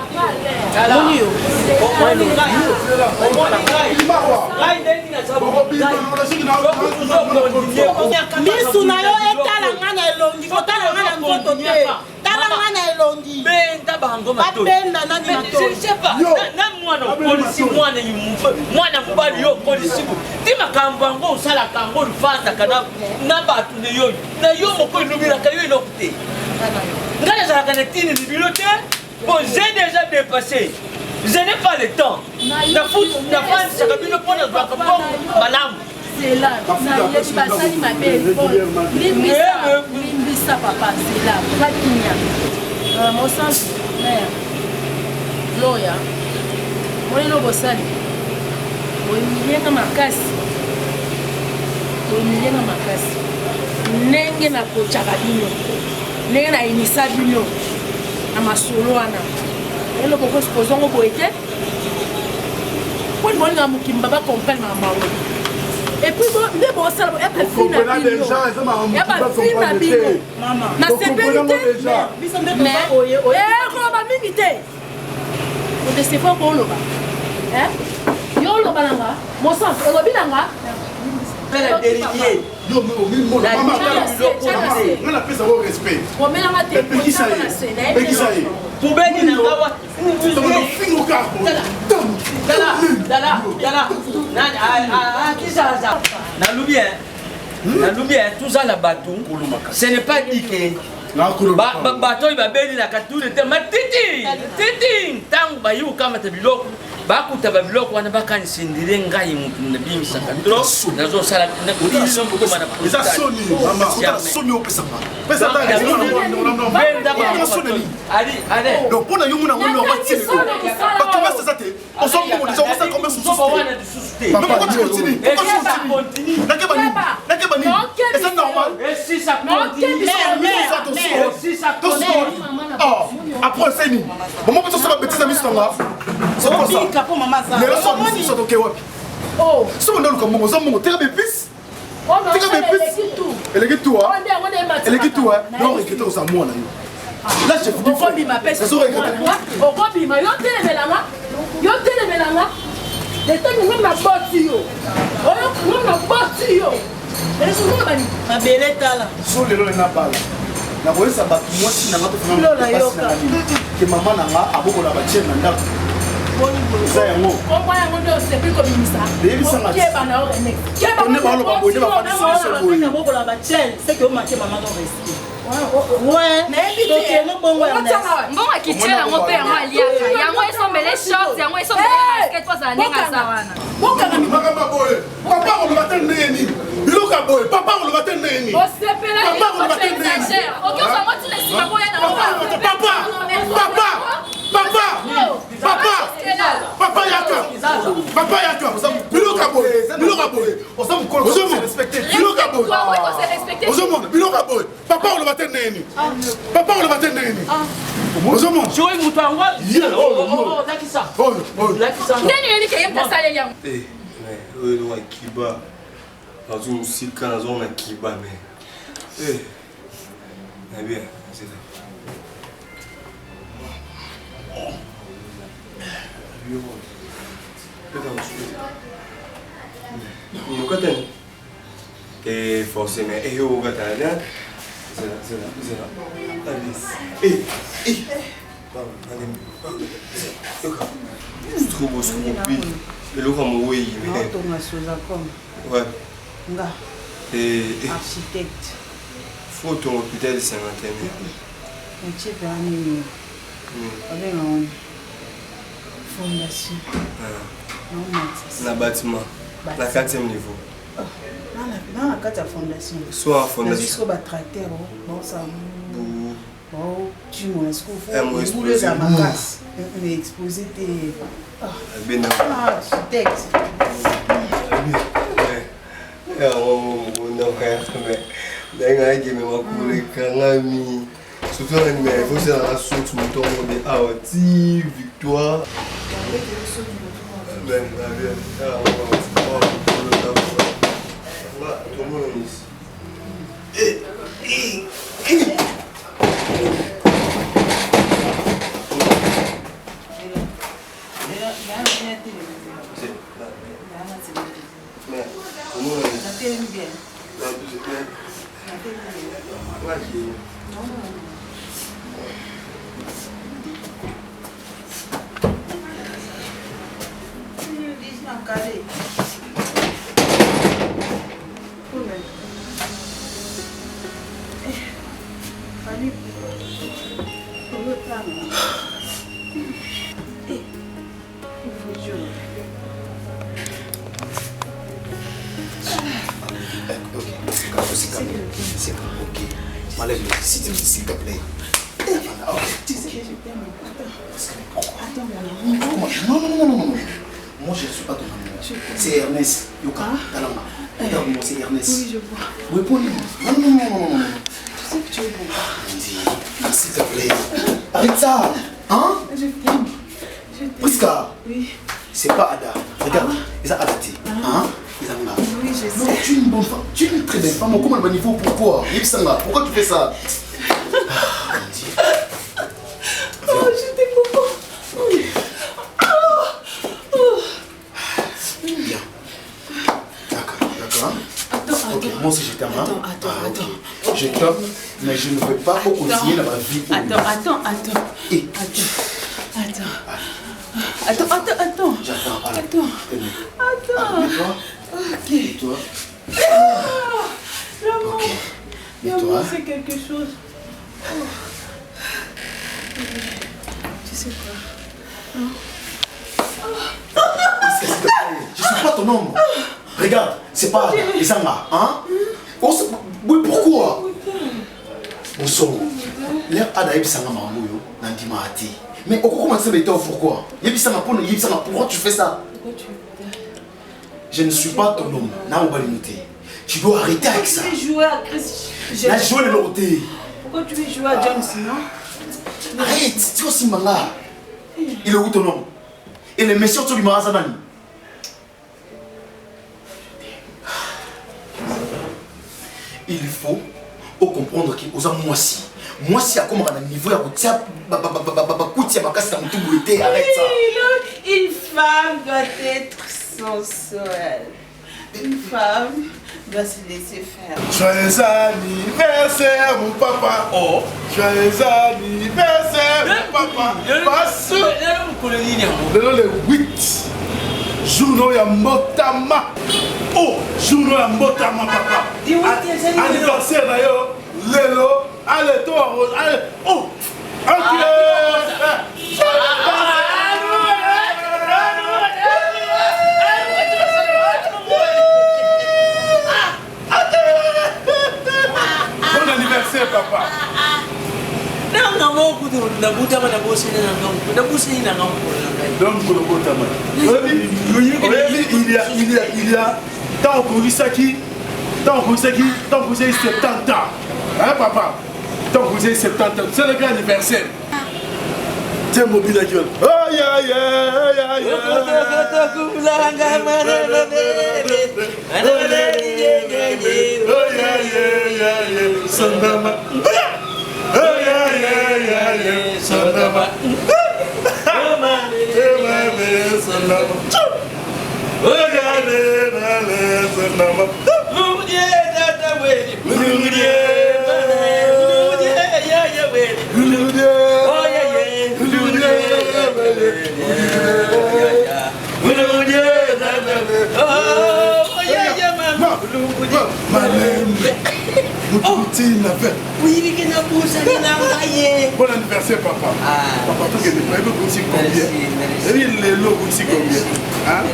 misu na yo etalanga na elongi kotalanga na nzoto te talanga na londi. Benda bango mato. Benda nani mato. Je ne sais pas. Na mwana polisi mwana mwana mbali yo polisi. Ti makambo ngo sala kango lufanda kana na batu ne yo. Na yo moko lubira kayo lokute. Ngana za kana tini bilote. Bon, j'ai déjà dépassé. Je n'ai pas le temps. La foot, la France, ça va bien prendre le bac madame. C'est là. Je basali ma belle. Limbisa papa, c'est là. Pas kinya. Mon sens, mère. Loya. Moi le bosali. Oimilenga makasi. Oimilenga makasi. Nenge na kochaka bino. Nenge na inisa bino. Na masolo wana. Elo boko supposons ngo boete. Pour moi, je ne pas comprendre ma maman. Et puis, je vais vous dire, il y a des filles à bino. Il y a des filles à bino. Na sécurité. Mais, on va m'imiter. On ne sait pas comment on va. Hein? Yo lo balanga. Mon sang, on va bien là. La déliée. Non, non, la maman, on a fait ça au respect. On met la maté. Mais qui ça y est? Mais qui ça y est? Pour bénir na gawa. Tout ça la bateau, ce n'est pas dit que bateau il va bénir la catou de ma titi, titi, tant bayou kama tabilo, bakuta babilo wana bakani sindire ngai mutu na bimisa katro, nazo sala na kulizo mko mana. Eza soni, mama, eza soni opesa ma. Pesa ta non. Benda ba soni. Allez. Donc pour na yomu na ngolo ba tini. Ba comment ça te? On s'en fout déjà, on sait combien sous sous. Mais pourquoi tu continues? Pourquoi tu continues? Nakebani. Et c'est normal. Et si ça continue, si ça continue. Oh, après c'est nous. Maman peut-tu savoir bêtise amis sur moi? C'est quoi ça? Pour maman ça. Les leçons ici sont OK wapi? Oh. Si on donne comme mon zamu, tu as des pistes? Oh non, elle est tout. Elle est tout. Non, elle est tout ça moi là. Là je vous dis. Okobi ma peste. Okobi ma yo telemelanga. Yo telemelanga. De tangi ngom na boti yo. Oyo ngom na boti yo. Ele sumo bani. Ma beleta là. So lelo na bala. Na boyesa bato mwasi na ngato fana. Que maman na nga aboko na bachie na ndako. Ça y est moi. Pourquoi y a mon dos c'est plus comme ça? Keba na ore Keba na balo ba boye ba fana solution boye. Na boko la bachie, c'est que maman doit rester. Ouais, mais donc non bon ouais. Bon akitela ngo pe yango aliaka. Yango esombele short, yango esombele basket kwa za nenga sawana. Boka na mibaka boye. Papa on va tendre nini? Biloka boye. Papa on va tendre nini? O sepela. Papa on va tendre nini? OK, on va monter les sima boya na. Papa yaka. Biloka boye. On s'en colle. On respecter. Biloka boye. Biloka boye. Papa on va tendre nini? Papa on va tendre nini? Ozomon. Tu vois mutango? Oh, dakisa. Oh. Dakisa. Nani yeli ke yemta sale yango? Eh, mais oyo wa kiba. Nazo musika nazo na kiba mais. Eh. Na bien, c'est ça. Et forcément, et au gars, c'est là. Allez. C'est trop beau ce qu'on vit. Et le comme oui, mais. Ouais. Et architecte. Faut ton hôpital de Saint-Martin. Un petit peu animé. Avec un fondation. Na bâtiment. La 4e niveau. Dans la 4e fondation. Soit en fondation. Jusqu'au tracteur, bon ça. Bon, tu m'as ce qu'on fait. Moi exposé à ma casse. Mais exposé tes. Architecte. Surtout un numéro, c'est la source mouton de Aoti, Victoire. Ben, C'est ok. M'enlève s'il te plaît. Non. Moi, je ne suis pas ton amour. C'est Ernest. Yoka, Talama. Regarde-moi, c'est Ernest. Oui, je vois. Oui, pour lui. Non. Tu sais que tu es bon. S'il te plaît. Arrête ça. Hein? Je t'aime. Priska. Oui. C'est pas Ada. Regarde, ils ont adapté. Hein? Ils ont là. Oui, je sais. Non, tu es une bonne femme. Tu es une très belle femme. Comment le niveau? Pourquoi? Pourquoi tu fais ça? Oh, je t'aime beaucoup. Bien. D'accord. Attends. Ok, moi aussi je t'aime. Attends. Je t'aime, mais je ne veux pas continuer dans ma vie. Attends. J'attends. Attends. Ok. Et toi? Ok. Et toi? C'est quelque chose. Tu sais quoi? Je suis pas ton homme. Regarde, c'est pas les Zanga, hein? Oui, pourquoi? Mon son, l'air Adaïb Sanga Mamouyo, Nandima Ati. Mais comment ça m'étonne pourquoi? Pourquoi tu fais ça? Je ne suis pas ton homme. Tu dois arrêter avec ça. Tu veux jouer à Chris? La jouer le loté. Pourquoi tu veux jouer à John sinon? Arrête, c'est aussi manga. Il est où ton homme? Et les messieurs sont du Marazanani. Il faut comprendre que aux moi si à comment on a niveau à Koutia, arrête ça. Une femme doit être sensuelle. Une femme doit se laisser faire. Joyeux anniversaire mon papa. Oh. Joyeux anniversaire mon papa. Parce que le 8 jour ya Motama. Oh, jour ya Motama papa. Anniversaire d'ailleurs. Lelo, allez toi, allez. Oh. OK. Bon anniversaire papa. Donc il y a tant qu'on dit ça qui 70 ans. Hein papa? Tant qu'on dit 70 ans, c'est le grand anniversaire. Tiens mobile à gueule. Bon anniversaire papa. Papa, tu es aussi combien? Les lots aussi combien? Hein?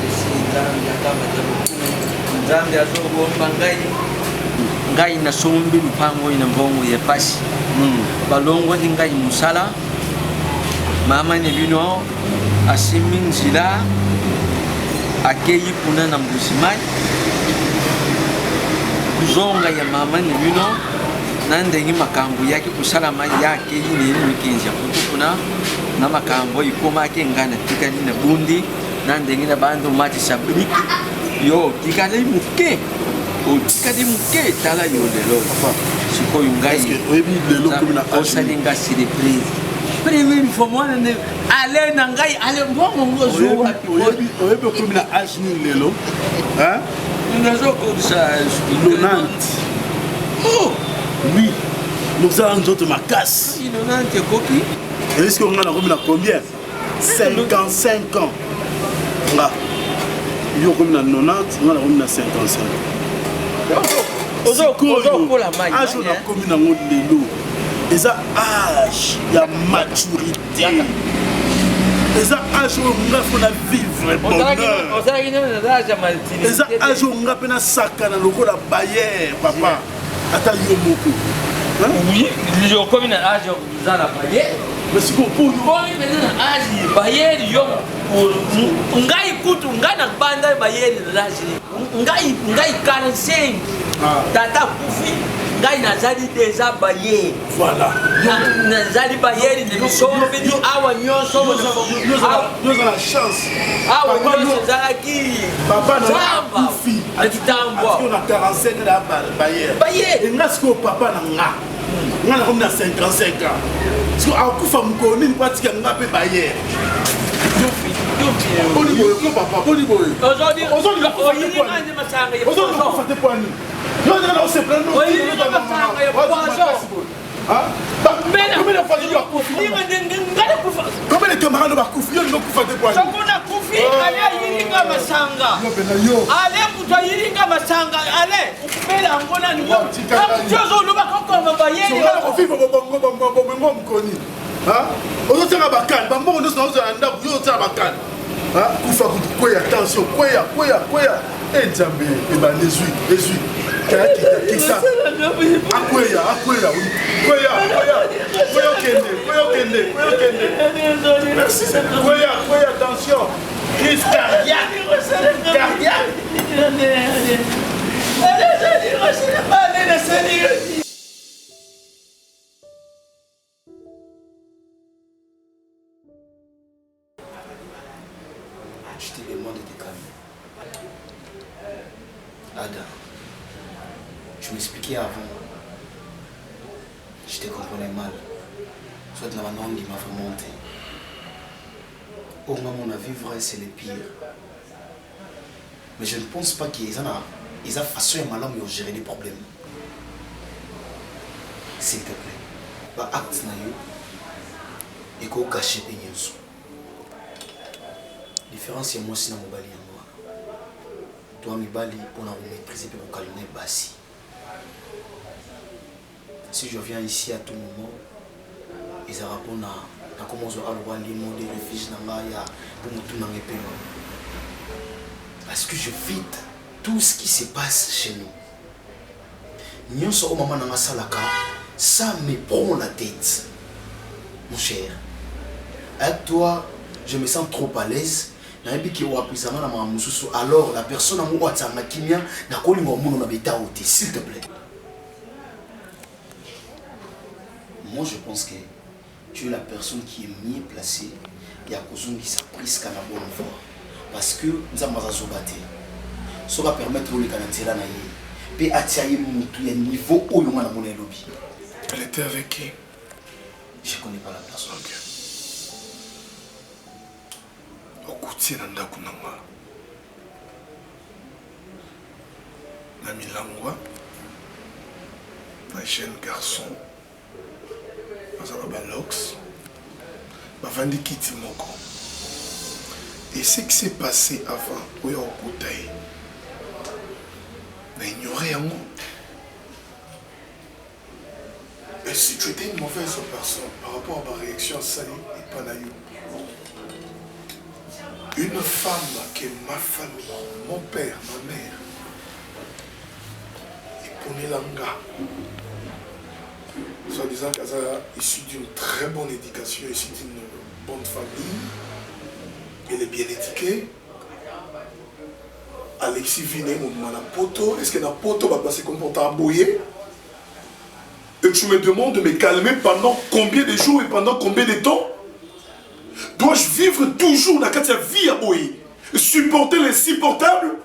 Ngai na sombi lupango ina mbongo ya pasi balongo di ngai musala mama ne bino asimi nzila akeyi kuna na mbusimai kuzonga ya mama ne bino nandengi makambo yake kusalama yake yini mikinja kuna na makambo ikoma ke ngana tikali na bundi nandengi na bando mati sabri yo tikali muke tikali muke tala yo lelo papa siko yungai oyebi lelo comme na osalinga surprise première fois moi ne aller na ngai aller mbongo ngozo oyebi comme na âge ni lelo hein ngazo ko ça 90. Oh oui, nous avons d'autres ma casse. 90 coquille. Est-ce qu'on a combien? 55 ans. Là. Il y a comme 90, on a 55. Ozo la maille. Ah, on a comme na ngod lelo. eza âge ya maturité eza âge oyo nga fona vivre bonheur eza âge oyo nga mpe nasakana lokola bayer papa ata yo moko oui okomi na âge oza na bayer mais sikokomi na âge bayer yo ngai kutu ngai na banda bayer na âge ngai 45 tata kufi ngai nazali déjà bayer voilà nazali bayer nebisobeli awa nyonso yoza na chance awa nyonso ezalaki kufi etitambwa na 45 na bayer nga sikoyo papa na nga nga nakomi na 55 ans siko akufa mokolo nini po atika nga mpe bayer Combien de camarades va couper? Ils vont couper des points. Merci. Attention. Crise cardiaque. Je te demande de te calmer. Ada, tu m'expliquais avant. Je te comprenais mal. Soit de la manière dont il m'a fait monter. Au moment où vivre, c'est le pire. Mais je ne pense pas qu'ils aient façon et malin de gérer les problèmes. S'il te plaît, bah acte na yo et qu'on cache les niens. Différence c'est moi si na mobali yango. Toi mibali pour na maîtriser pour calmer basi. Si je viens ici à tout moment, ils auront na comment on a le limo de refuge na ngaya pour me tout na ngepé. Parce que je vis tout ce qui se passe chez nous. Nyonso au maman na salaka, ça me prend la tête. Mon cher, avec toi, je me sens trop à l'aise. Alors la personne s'il te plaît. Moi je pense que tu es la personne qui est mieux placée. Il y a quelqu'un qui s'apprise qu'à la bonne voie. Parce que nous avons battu. Ça va permettre aux Canadiens de attirer un niveau où nous avons mon lobby. Elle était avec qui? Je ne connais pas la personne. Okay. Okutie na ndako na nga na milangwa na jeune garçon bazala balox bavandi kiti moko et ce qui s'est passé avant oyo okuta ye na ignoré yango. Et si tu étais une mauvaise personne par rapport à ma réaction à ça et pas na yo, une femme qui est ma famille, mon père, ma mère, et Ponelanga, soi-disant qu'elle est issue d'une très bonne éducation, issue d'une bonne famille, elle est bien éduquée. Alexis Vinet, mon poto, est-ce que dans poto va se comporter à boyer? Et tu me demandes de me calmer pendant combien de jours et pendant combien de temps? Dois-je vivre toujours dans la vie à Boye? Supporter l'insupportable?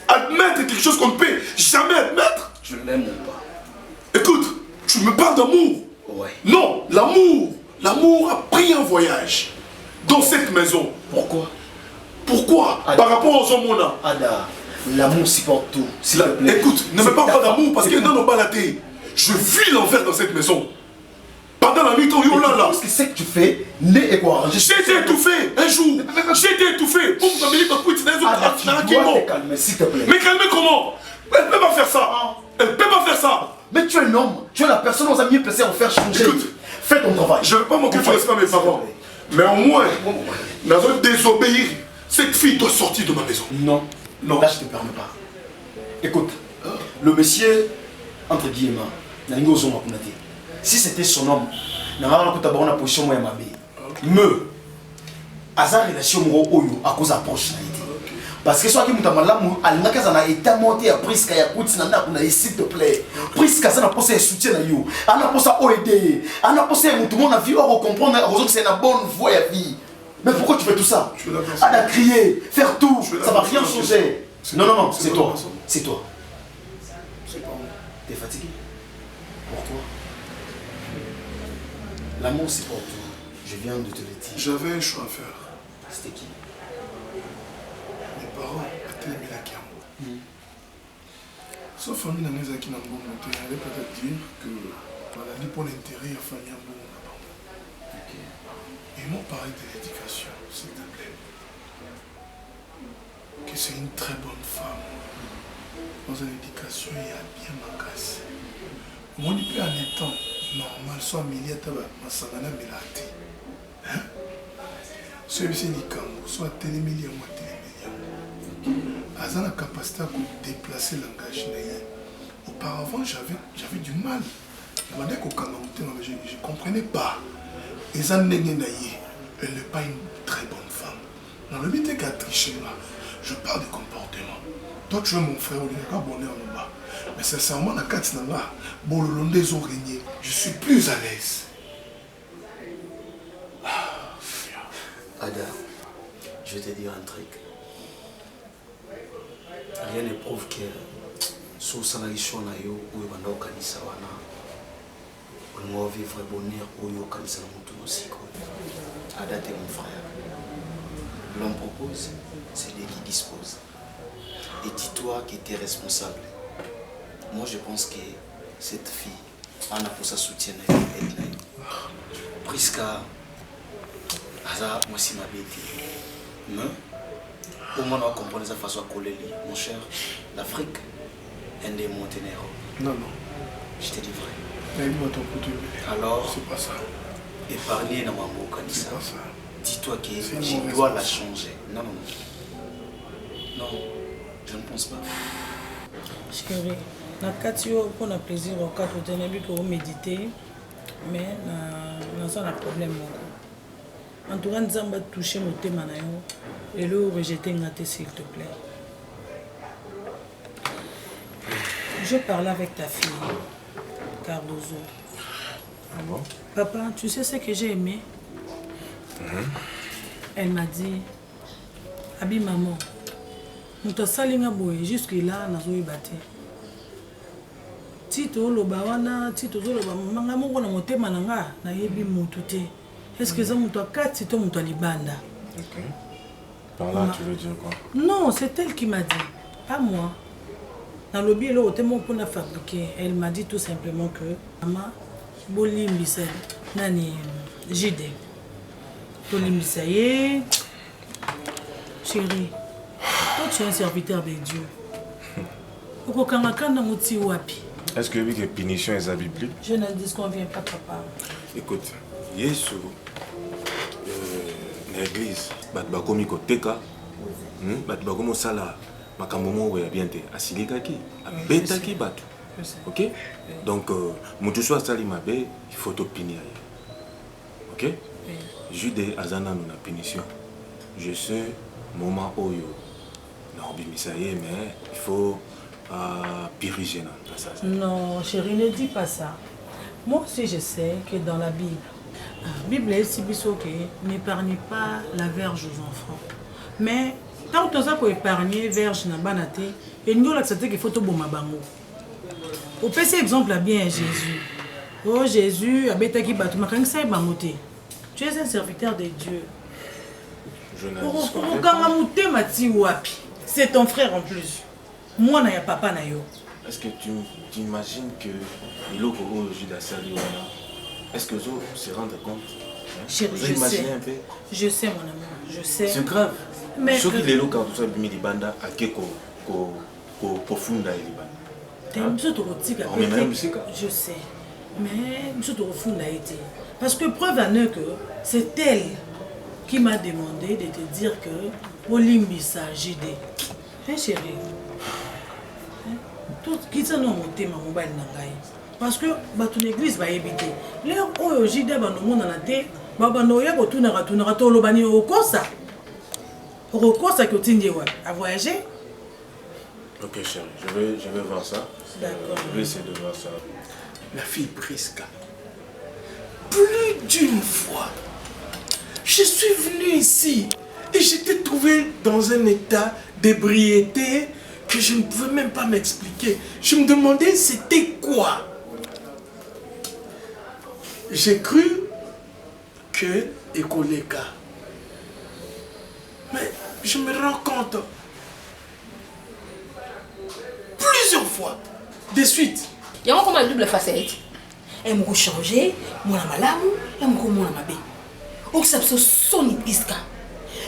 Admettre quelque chose qu'on ne peut jamais admettre? Je ne l'aime pas. Écoute, tu me parles d'amour. Ouais. Non, l'amour a pris un voyage dans cette maison. Pourquoi? Pourquoi? Ada. Par rapport aux hommes. Ada, l'amour supporte tout. Écoute, ne me parle pas d'amour parce que dans nos balatés, je vis l'enfer dans cette maison. Pendant la nuit, oh là là. Parce que ce que tu fais n'est pas arrangé. J'ai été étouffé un jour. J'ai été étouffé. Tu dois te calmer, s'il te plaît. Mais calmer comment? Elle ne peut pas faire ça. Elle ne peut pas faire ça. Mais tu es un homme, tu es la personne aux amis placée à faire changer. Écoute, fais ton travail. Je ne veux pas m'occuper de mes parents. Mais au moins, nous allons désobéir. Cette fille doit sortir de ma maison. Non, non. Là, je ne te permets pas. Écoute, le monsieur, entre guillemets, si c'était son homme, il n'a pas de position moi me hasard relation oyo à cause approche parce que soit qui muta malamu alingaka za na état monté à Priska ya kuti na ndako s'il te plaît Priska ça na posa soutien na yo ana posa aider ana posa mutu mon vie on comprendre que c'est une bonne voie à vie. Mais pourquoi tu fais tout ça? Elle a crié, faire tout, ça va rien changer. Non, non, non, c'est toi. C'est toi. T'es fatigué? Pourquoi? L'amour, c'est pour toi. Je viens de te le dire. J'avais un choix à faire. C'était qui? Mes parents étaient les Milakiam. Sauf famille dans les acquis dans le bon monté, elle allait peut-être dire que voilà, pour l'intérêt, il y a famille en bon là-bas. Ils m'ont parlé de l'éducation, s'il te plaît. Que c'est une très bonne femme. Dans une éducation, il y a bien ma casse. Moi, je peux en étant normal, soit millier de ma savana milati. Hein? Celui-ci dit quand, soit télémillion, moi télémillion. Ils ont la capacité à déplacer le langage. Auparavant, j'avais du mal. Je ne comprenais pas. Elle n'est pas une très bonne femme. Dans le but qu'à tricher là, je parle de comportement. Toi tu es mon frère, on est bonheur en bas. Mais sincèrement, la carte là, bon le long des eaux régnées, je suis plus à l'aise. Ada, je vais te dire un truc. Rien ne prouve que sous salarition na yo ou banda okanisa wana. On va vivre bonheur ou yo kanisa na mutu aussi. Ada t'es mon frère. L'homme propose, c'est lui qui dispose. Et dis-toi que tu es responsable. Moi je pense que cette fille, on a pour sa soutien avec elle. Priska, Aza, moi si ma bête. Mais, au moins on comprend sa façon à coller. Mon cher, l'Afrique, elle est Monténégro. Non, non. Je te dis vrai. Alors, c'est pas ça. Épargner dans ma bouche, c'est pas ça. Dis-toi que je dois la changer. Non, non, non. Non, je ne pense pas. Chérie, na katio pour un plaisir au cas où tu as pour méditer, mais na un problème. En tout cas, nous avons touché mon thème et le rejeter s'il te plaît. Je parlais avec ta fille, Cardozo. Ah bon? Papa, tu sais ce que j'ai aimé? Elle m'a dit, Abi maman, nous t'as salinga boy jusque là na zoe baté. Tito lo bawana, Tito zo lo ba manga moko na motema nanga na yebi mutu te. Est-ce que ça mutu akati to mutu libanda? OK. Par là tu veux dire quoi? Non, c'est elle qui m'a dit, pas moi. Dans le lobby là au témoin pour la fabriquer, elle m'a dit tout simplement que maman bolimbisa nani JD. Bolimbisa ye. Chérie, toi tu es un serviteur de Dieu. Est-ce que les punitions est biblique? Je ne disconviens pas, papa. Écoute, Yesu, l'église, batbakomi koteka, batbakomo sala, makamomo ya biente, asilikaki, abetaki batu. OK? Donc, mutu soit sali mabe, il faut te punir. OK? Jude azana na punition. Je sais moment oyo na obimisaye mais il faut piriger dans ça. Non, chérie, ne dis pas ça. Moi aussi je sais que dans la Bible, Bible est si n'épargne pas la verge aux enfants. Mais tant que ça pour épargner verge na banate, et nous là c'est qu'il faut tout bon mabango. Au PC exemple là bien Jésus. Oh Jésus, abetaki batu makangisa bamoté. Tu es un serviteur de Dieu. C'est ton frère en plus. Moi, je n'ai pas papa. Est-ce que tu imagines que est-ce que vous se rendent compte? Chérie, je sais. Un peu? Je sais, mon amour. Je sais. C'est grave. Mais ce qui est là quand tu as mis les bandes à Keko, profunda et les bandes. Je sais. Mais je te refous l'a été. Parce que preuve en est que c'est elle qui m'a demandé de te dire que Olimbisa JD. Hein chérie? Tout qui s'en a monté ma mobile nangai. Parce que ton église va éviter. Là où JD va nous montrer la tête, va nous y avoir tout le bani au Kosa. Au Kosa que tu dis à voyager. Ok chérie, je vais voir ça. D'accord. Je vais essayer de voir ça. La fille Prisca, plus d'une fois, je suis venu ici et j'étais trouvé dans un état d'ébriété que je ne pouvais même pas m'expliquer. Je me demandais c'était quoi. J'ai cru que Ekoleka. Mais je me rends compte plusieurs fois de suite. Il y a encore une double facette. Elle m'a changé, moi la malamu, elle m'a moi la mabé. On s'est sonné Prisca.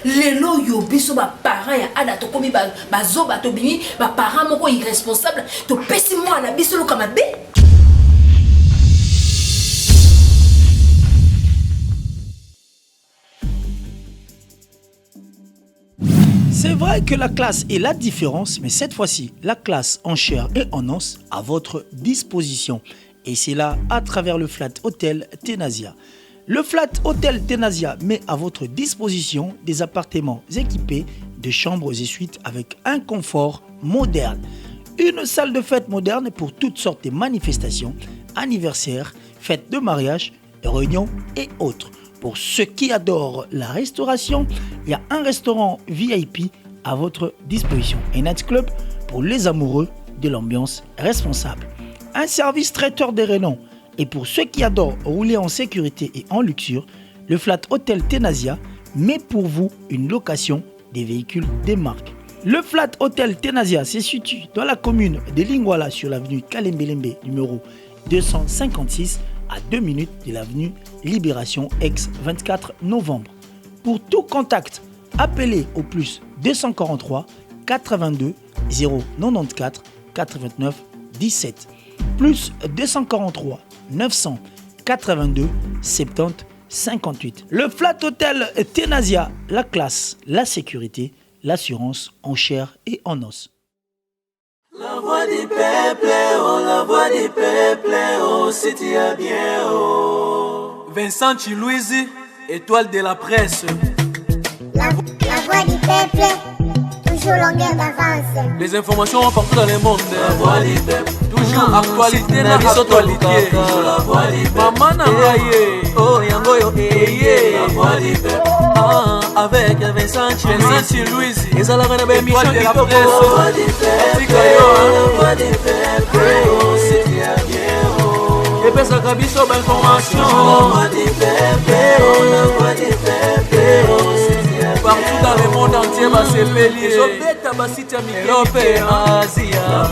Lelo yo biso ba parents ya ada to komi ba zo ba to bini ba parents moko irresponsable to pesi moi na biso lo kamabe. C'est vrai que la classe est la différence, mais cette fois-ci, la classe en chair et en os à votre disposition. Et c'est là à travers le Flat Hotel Tenasia. Le Flat Hotel Tenasia met à votre disposition des appartements équipés de chambres et suites avec un confort moderne. Une salle de fête moderne pour toutes sortes de manifestations, anniversaires, fêtes de mariage, réunions et autres. Pour ceux qui adorent la restauration, il y a un restaurant VIP à votre disposition. Un nightclub pour les amoureux de l'ambiance responsable. Un service traiteur de renom. Et pour ceux qui adorent rouler en sécurité et en luxure, le Flat Hotel Tenasia met pour vous une location des véhicules des marques. Le Flat Hotel Tenasia se situe dans la commune de Lingwala sur l'avenue Kalembelembe numéro 256 à 2 minutes de l'avenue Libération ex-24 novembre. Pour tout contact, appelez au plus 243 82 094 89 17 plus 243 982 70 58. Le Flat Hotel Tenasia, la classe, la sécurité, l'assurance en chair et en os. La voix du peuple, oh, la voix du peuple, oh, c'est bien, oh. Vincent Chilouise, étoile de la presse. La voix du peuple, toujours longueur d'avance. Les informations partout dans le monde. La voix du peuple, toujours actualité, la actualité. La voix du peuple, maman Nangaye, oh yango yo eye. La voix du peuple, avec Vincent Chilouise, ils allaient dans la mission de la presse. La voix du peuple, la voix du peuple, oh c'est bien, oh. Et puis ça cabisso d'information. La voix du peuple, la voix du peuple, oh c'est bien. Partout dans le monde entier, va se pélier. Europe et Asie. La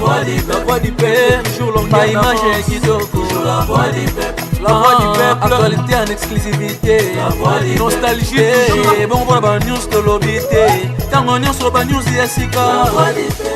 voix du peuple, toujours longue. Pas image qui t'occupe. La voix du peuple. La voix du peuple, actualité en exclusivité. La voix du nostalgie, bon, bon, news de l'obité. Tant on news sur la news, Yessica. La voix du peuple.